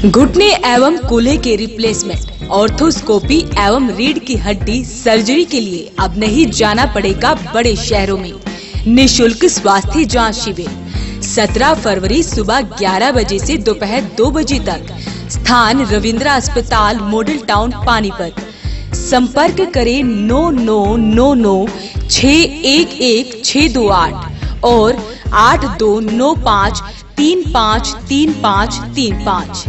घुटने एवं कूल्हे के रिप्लेसमेंट, ऑर्थोस्कोपी एवं रीढ़ की हड्डी सर्जरी के लिए अब नहीं जाना पड़ेगा बड़े शहरों में। निशुल्क स्वास्थ्य जांच शिविर 17 फरवरी सुबह 11 बजे से दोपहर 2 बजे तक। स्थान रविंद्रा अस्पताल, मॉडल टाउन, पानीपत। संपर्क करें 9999611628 और 8295353535।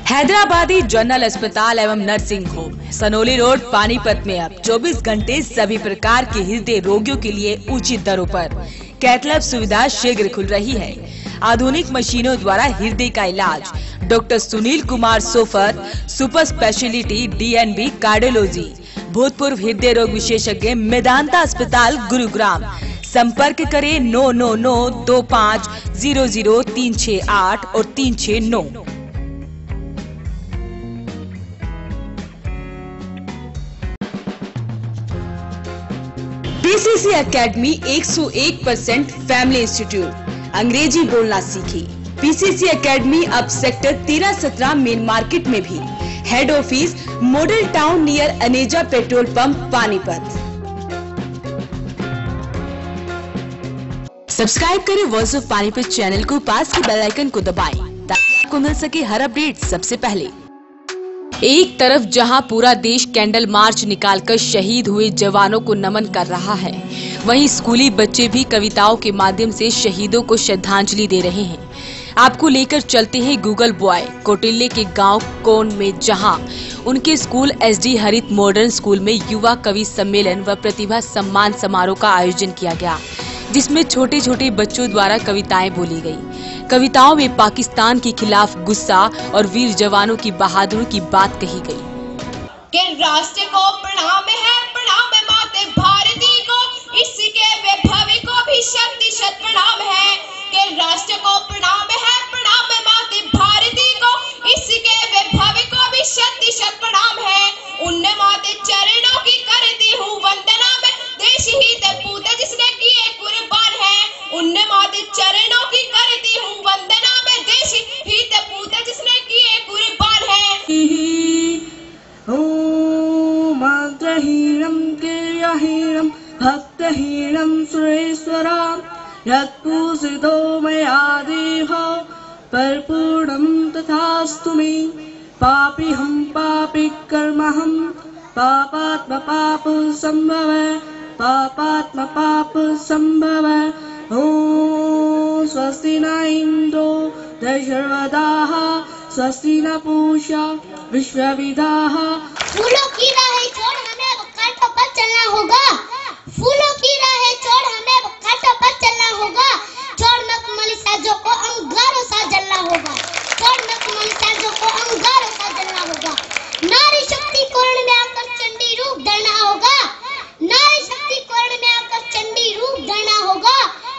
हैदराबादी जनरल अस्पताल एवं nursing home, Sanauli road, Panipat में अब 24 घंटे सभी प्रकार के हृदय रोगियों के लिए उचित दरों पर कैथलैब सुविधा शीघ्र खुल रही है। आधुनिक मशीनों द्वारा हृदय का इलाज। Doctor Sunil Kumar so far, super speciality DNB cardiology, भूतपूर्व हृदय रोग विशेषज्ञ, मेदांता अस्पताल, गुरुग्राम। संपर्क करें 9992500368 और 369। PCC academy 101% family institute. अंग्रेजी बोलना सीखी। PCC एकेडमी अब सेक्टर 13-17 मेन मार्केट में भी। Head office model town near Aneja petrol pump, Panipat. Subscribe करें वॉइस ऑफ पानीपत चैनल को, पास के बेल आइकन को दबाएं ताकि आपको मिल सके हर अपडेट सबसे पहले। एक तरफ जहां पूरा देश कैंडल मार्च निकालकर शहीद हुए जवानों को नमन कर रहा है, वहीं स्कूली बच्चे भी कविताओं के माध्यम से शहीदों को श्रद्धांजलि दे रहे हैं। आपको लेकर चलते हैं गूगल बॉय कोटिल्ले के गांव कोन में, जहां उनके स्कूल SD हरित मॉडर्न स्कूल में युवा कवि सम्मेलन व प्रतिभा सम्मान समारोह का आयोजन किया गया, जिसमें छोटे छोटे बच्चों द्वारा कविताएं बोली गई। कविताओं में पाकिस्तान के खिलाफ गुस्सा और वीर जवानों की बहादुरी की बात कही गई। कि राष्ट्र को प्रणाम है, प्रणाम है माते भारती को, इसके वैभव को भी शक्ति शत प्रणाम है। कि राष्ट्र को प्रणाम है, प्रणाम है माते भारती को, इसके वैभव को भी शक्ति शत प्रणाम है। उन्ने माते चरणों की करती हूँ वंदना में, देश हित पूत जिसने किए कुर्बान है। उन्ने माते चरणों की करती हूँ वंदना में, देश हित पूत जिसने किए कुर्बान है। मंत्रहीनम क्रियाहीनम भक्तहीनम सुरेश्वरम यत्पूजितो मया देहो परिपूर्णं तथास्तु मे। पापिहं पापी कर्महं पापात्म पाप संभव, पापात्म पाप संभव। ओम स्वस्ति न इंद्रो दशरथाः, स्वस्ति न पूषा विश्वविदाः। फूलों की राहें छोड़ हमें कांटों पर चलना होगा। फूलों की राहें छोड़ हमें कांटों पर चलना होगा। छोड़ नकमली साजों को अंगारों सा जलना होगा। छोड़ नकमली साजों को अंगारों सा जलना होगा। नारी शक्ति कोरण में आकर चंडी रूप धरना होगा। नारी शक्ति कोरण में आकर चंडी रूप धरना होगा।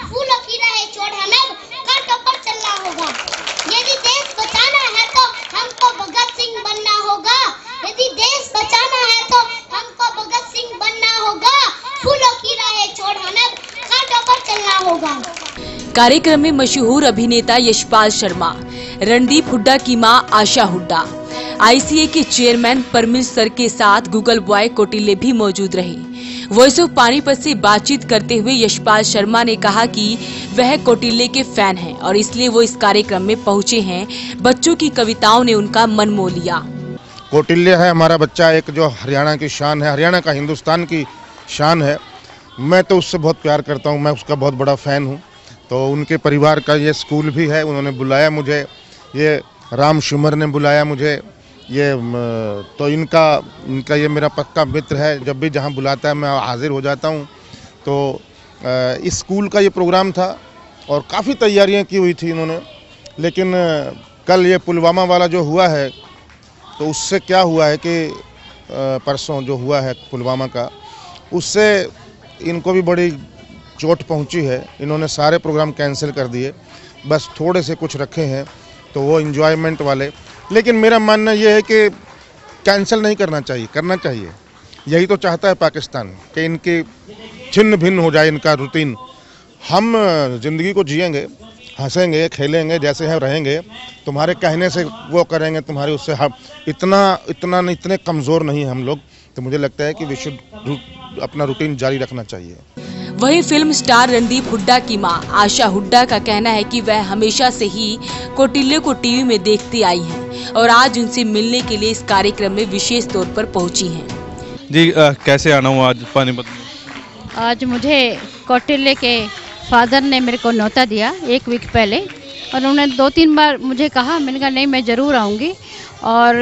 फूलों की राहें छोड़ हमें कांटों पर चलना होगा। यदि देश बचाना है तो हमको भगत सिंह बनना होगा। यदि देश बचाना है तो हमको भगत सिंह बनना होगा। फूलों की राहें छोड़ हमें कांटों पर चलना होगा। कार्यक्रम में मशहूर अभिनेता यशपाल शर्मा, रणदीप हुड्डा की मां आशा हुड्डा, ICA के चेयरमैन परमिल सर के साथ गूगल बॉय कोटिल्ले भी मौजूद रहे। वॉइस ऑफ पानीपत से बातचीत करते हुए यशपाल शर्मा ने कहा कि वह कोटिल्ले के फैन हैं और इसलिए वो इस कार्यक्रम में पहुंचे हैं। बच्चों की कविताओं ने उनका मन मोह लिया। कोटिल्ले है हमारा बच्चा, एक जो हरियाणा की शान है, हरियाणा का हिंदुस्तान की शान है। मैं तो उससे बहुत प्यार करता हूँ, मैं उसका बहुत बड़ा फ़ैन हूँ। तो उनके परिवार का ये स्कूल भी है, उन्होंने बुलाया मुझे, ये राम शुमर ने बुलाया मुझे, ये तो इनका ये मेरा पक्का मित्र है। जब भी जहाँ बुलाता है मैं हाजिर हो जाता हूँ। तो इस स्कूल का ये प्रोग्राम था और काफ़ी तैयारियाँ की हुई थी इन्होंने, लेकिन कल ये पुलवामा वाला जो हुआ है, तो उससे क्या हुआ है कि परसों जो हुआ है पुलवामा का, उससे इनको भी बड़ी चोट पहुंची है। इन्होंने सारे प्रोग्राम कैंसिल कर दिए, बस थोड़े से कुछ रखे हैं तो वो एंजॉयमेंट वाले। लेकिन मेरा मानना ये है कि कैंसिल नहीं करना चाहिए, करना चाहिए। यही तो चाहता है पाकिस्तान कि इनकी छिन्न भिन्न हो जाए इनका रूटीन। हम ज़िंदगी को जिएंगे, हंसेंगे खेलेंगे जैसे हैं रहेंगे, तुम्हारे कहने से वो करेंगे, तुम्हारे उससे हम इतने कमज़ोर नहीं हम लोग। तो मुझे लगता है कि वी शुड अपना रूटीन जारी रखना चाहिए। वहीं फिल्म स्टार रणदीप हुड्डा की मां आशा हुड्डा का कहना है कि वह हमेशा से ही कौटिल्य को टीवी में देखती आई हैं और आज उनसे मिलने के लिए इस कार्यक्रम में विशेष तौर पर पहुंची हैं। जी कैसे आना हुआ आज पानीपत में? आज मुझे कौटिल्य के फादर ने मेरे को न्योता दिया 1 वीक पहले और उन्होंने 2-3 बार मुझे कहा, मैंने कहा नहीं मैं ज़रूर आऊँगी। और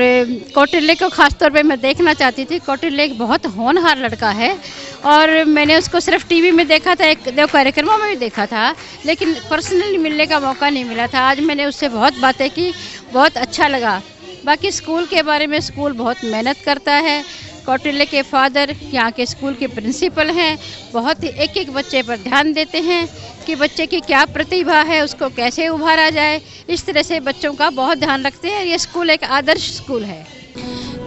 कौटिल्य को ख़ास तौर पे मैं देखना चाहती थी। कौटिल्य एक बहुत होनहार लड़का है और मैंने उसको सिर्फ टीवी में देखा था, 1-2 कार्यक्रमों में भी देखा था, लेकिन पर्सनली मिलने का मौका नहीं मिला था। आज मैंने उससे बहुत बातें की, बहुत अच्छा लगा। बाकी स्कूल के बारे में, स्कूल बहुत मेहनत करता है। कौटिल्य के फादर यहाँ के स्कूल के प्रिंसिपल हैं, बहुत ही एक बच्चे पर ध्यान देते हैं कि बच्चे की क्या प्रतिभा है, उसको कैसे उभारा जाए। इस तरह से बच्चों का बहुत ध्यान रखते हैं। ये स्कूल एक आदर्श स्कूल है।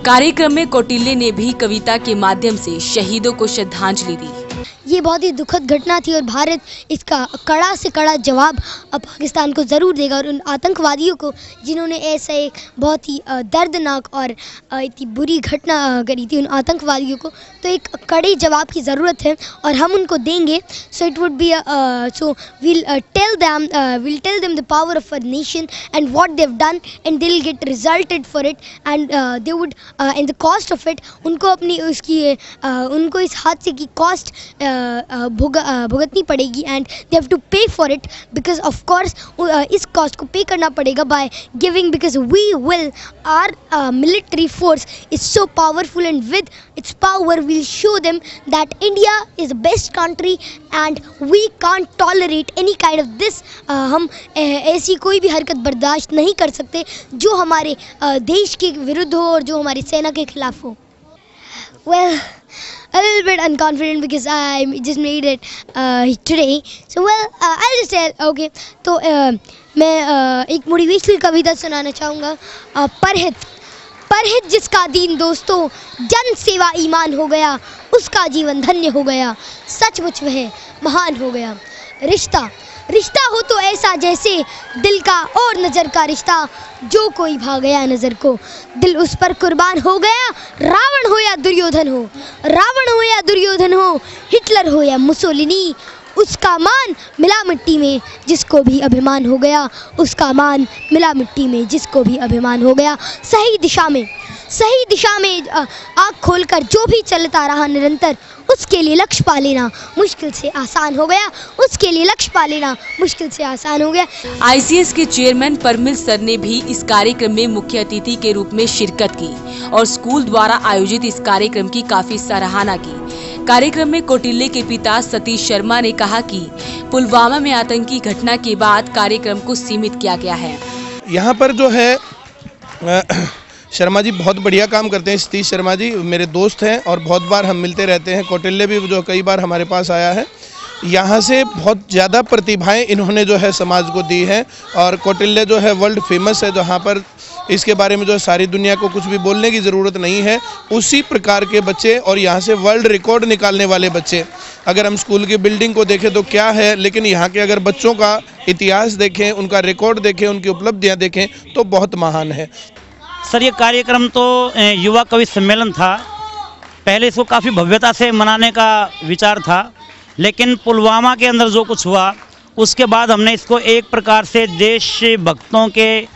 कार्यक्रम में कौटिल्य ने भी कविता के माध्यम से शहीदों को श्रद्धांजलि दी। ये बहुत ही दुखद घटना थी और भारत इसका कड़ा से कड़ा जवाब पाकिस्तान को ज़रूर देगा। और उन आतंकवादियों को जिन्होंने ऐसा एक बहुत ही दर्दनाक और इतनी बुरी घटना करी थी, उन आतंकवादियों को तो एक कड़े जवाब की ज़रूरत है और हम उनको देंगे। So it would be so will tell them the power of a nation and what they have done and they will get resulted for it and they would and the cost of it, उनको अपनी उसकी उनको इस हादसे की cost भुगतनी पड़ेगी and they have to pay for it because of course इस कॉस्ट को पे करना पड़ेगा by giving, because we will our military force is so powerful and with its power will show them that India is the best country and we can't tolerate any kind of this. हम ऐसी कोई भी हरकत बर्दाश्त नहीं कर सकते जो हमारे देश के विरुद्ध हो और जो हमारी सेना के खिलाफ हो। Well, a little bit unconfident because I just made it today. So I'll just say okay. तो मैं एक मोटिवेशनल कविता सुनाना चाहूँगा। परहित जिसका दीन दोस्तों जन सेवा ईमान हो गया, उसका जीवन धन्य हो गया, सचमुच वह महान हो गया। रिश्ता हो तो ऐसा जैसे दिल का और नज़र का रिश्ता, जो कोई भाग गया नज़र को दिल उस पर कुर्बान हो गया। रावण हो या दुर्योधन हो, हिटलर हो या मुसोलिनी, उसका मान मिला मिट्टी में जिसको भी अभिमान हो गया, उसका मान मिला मिट्टी में जिसको भी अभिमान हो गया। सही दिशा में आँख खोलकर जो भी चलता रहा निरंतर, उसके लिए लक्ष्य पा लेना मुश्किल से आसान हो गया। ICS के चेयरमैन परमिल सर ने भी इस कार्यक्रम में मुख्य अतिथि के रूप में शिरकत की और स्कूल द्वारा आयोजित इस कार्यक्रम की काफी सराहना की। कार्यक्रम में कौटिल्य के पिता सतीश शर्मा ने कहा कि पुलवामा में आतंकी घटना के बाद कार्यक्रम को सीमित किया गया है। यहाँ पर जो है शर्मा जी बहुत बढ़िया काम करते हैं। सतीश शर्मा जी मेरे दोस्त हैं और बहुत बार हम मिलते रहते हैं। कौटिल्य भी जो कई बार हमारे पास आया है। यहाँ से बहुत ज़्यादा प्रतिभाएं इन्होंने जो है समाज को दी हैं और कौटिल्य जो है वर्ल्ड फेमस है, जहाँ पर इसके बारे में जो सारी दुनिया को कुछ भी बोलने की ज़रूरत नहीं है। उसी प्रकार के बच्चे और यहाँ से वर्ल्ड रिकॉर्ड निकालने वाले बच्चे, अगर हम स्कूल की बिल्डिंग को देखें तो क्या है, लेकिन यहाँ के अगर बच्चों का इतिहास देखें, उनका रिकॉर्ड देखें, उनकी उपलब्धियाँ देखें तो बहुत महान है। सर ये कार्यक्रम तो युवा कवि सम्मेलन था। पहले इसको काफ़ी भव्यता से मनाने का विचार था, लेकिन पुलवामा के अंदर जो कुछ हुआ उसके बाद हमने इसको एक प्रकार से देशभक्तों के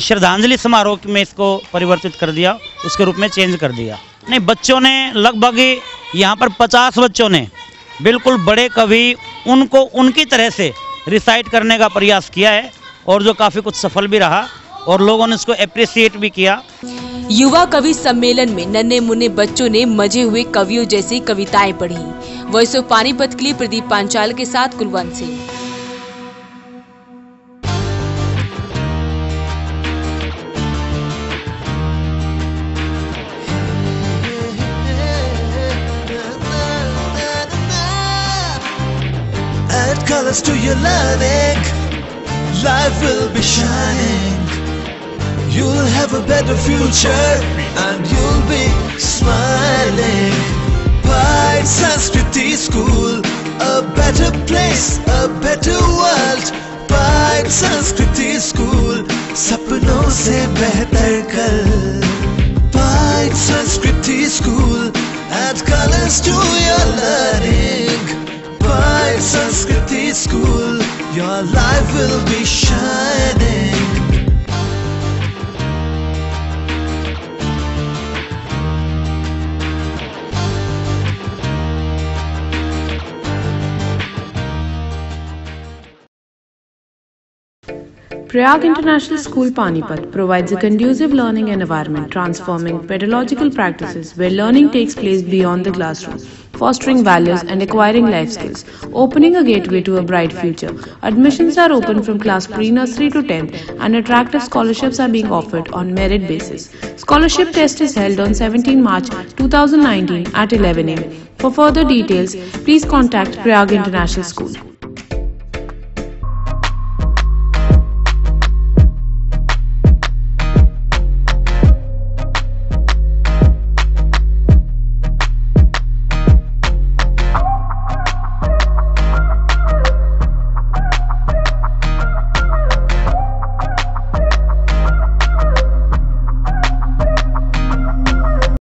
श्रद्धांजलि समारोह में इसको परिवर्तित कर दिया, उसके रूप में चेंज कर दिया। नहीं, बच्चों ने लगभग यहाँ पर 50 बच्चों ने बिल्कुल बड़े कवि उनको उनकी तरह से रिसाइट करने का प्रयास किया है और जो काफ़ी कुछ सफल भी रहा और लोगों ने इसको एप्रिसिएट भी किया। युवा कवि सम्मेलन में नन्हे मुन्ने बच्चों ने मजे हुए कवियों जैसी कविताएं पढ़ी। वॉइस ऑफ पानीपत के लिए प्रदीप पांचाल के साथ Kulwant Singh. Add colors to your learning, life will be shining. You'll have a better future and you'll be smiling. Pride Sanskriti School, a better place, a better world. पाइट संस्कृति स्कूल, सपनों से बेहतर कल। पाइट संस्कृति school, add colors to your learning. Paid Sanskriti School, your life will be shining. Prayag International School Panipat provides a conducive learning environment, transforming pedagogical practices where learning takes place beyond the classroom, fostering values and acquiring life skills, opening a gateway to a bright future. Admissions are open from class pre-nursery to 10th, and attractive scholarships are being offered on merit basis. Scholarship test is held on 17 March 2019 at 11 am. For further details, please contact Prayag International School.